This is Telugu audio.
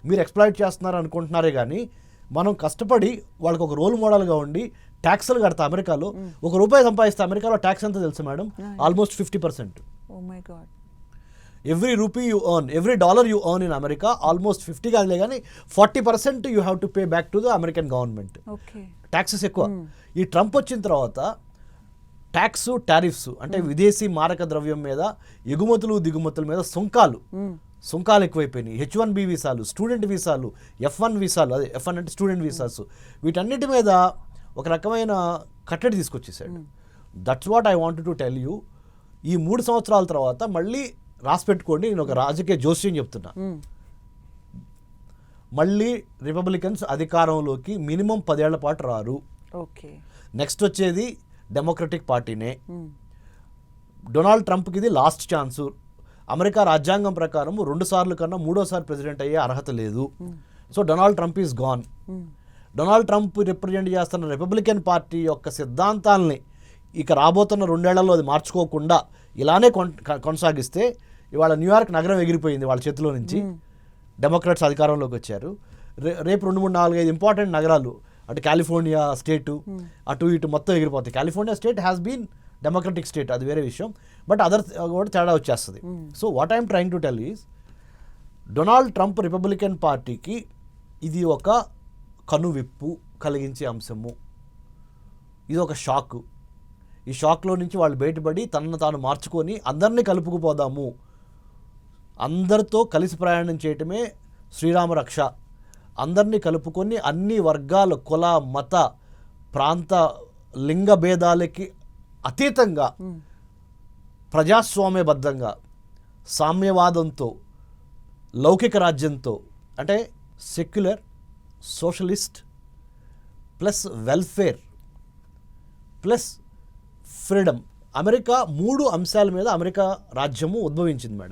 మీరు ఎక్స్ప్లాయిట్ చేస్తున్నారు అనుకుంటున్నారే కానీ మనం కష్టపడి వాళ్ళకి ఒక రోల్ మోడల్గా ఉండి ట్యాక్స్లు కడతా అమెరికాలో ₹1 సంపాదిస్తే అమెరికాలో ట్యాక్స్ ఎంత తెలుసు madam? Almost 50%. Oh my God. Every rupee you earn, every dollar you earn in America almost 50 కాదులే కానీ 40% you have to pay back to the American government. Taxes ఎక్కువ. ఈ ట్రంప్ వచ్చిన తర్వాత ట్యాక్స్, టారిఫ్స్ అంటే విదేశీ మారక ద్రవ్యం మీద, ఎగుమతులు దిగుమతుల మీద సుంకాలు ఎక్కువైపోయినాయి. H1B వీసాలు, స్టూడెంట్ వీసాలు, F1 వీసాలు, అదే F1 అంటే స్టూడెంట్ వీసాస్, వీటన్నిటి మీద ఒక రకమైన కట్టడి తీసుకొచ్చేసాడు. That's what I want to tell you. ఈ 3 సంవత్సరాల తర్వాత మళ్ళీ రాసి పెట్టుకోండి, నేను ఒక రాజకీయ జోస్యం చెప్తున్నా, మళ్ళీ రిపబ్లికన్స్ అధికారంలోకి మినిమం 10 ఏళ్ల పాటు రారు. నెక్స్ట్ వచ్చేది డెమోక్రటిక్ పార్టీనే. డొనాల్డ్ ట్రంప్కి ఇది లాస్ట్ ఛాన్సు. అమెరికా రాజ్యాంగం ప్రకారం 2 సార్లు కన్నా 3వ ప్రెసిడెంట్ అయ్యే అర్హత లేదు. So Donald Trump is gone. Donald Trump represent చేస్తున్న రిపబ్లికన్ పార్టీ యొక్క సిద్ధాంతాలని ఇక రాబోతున్న 2 ఏళ్లలో అది మార్చుకోకుండా ఇలానే కొనసాగిస్తే ఇవాళ న్యూయార్క్ నగరం ఎగిరిపోయింది వాళ్ళ చేతిలో నుంచి. డెమోక్రాట్స్ అధికారంలోకి వచ్చారు. రేపు 2, 3, 4, 5 ఇంపార్టెంట్ నగరాలు, అటు కాలిఫోర్నియా స్టేటు అటు ఇటు మొత్తం ఎగిరిపోతాయి. California state has been Democratic state, అది వేరే విషయం, బట్ అదర్ కూడా తేడా వచ్చేస్తుంది. So what I'm trying to tell is, Donald Trump Republican పార్టీకి ఇది ఒక కనువిప్పు కలిగించే అంశము, ఇది ఒక షాకు. ఈ షాక్లో నుంచి వాళ్ళు బయటపడి తనను తాను మార్చుకొని అందరినీ కలుపుకుపోదాము, అందరితో కలిసి ప్రయాణం చేయటమే శ్రీరామ రక్ష, అందరినీ కలుపుకొని అన్ని వర్గాల, కుల, మత, ప్రాంత, లింగ భేదాలకి అతీతంగా ప్రజాస్వామ్యబద్ధంగా సామ్యవాదంతో, లౌకిక రాజ్యంతో, అంటే secular, socialist plus welfare plus freedom, America 3 అంశాల మీద అమెరికా రాజ్యము ఉద్భవించింది మేడం.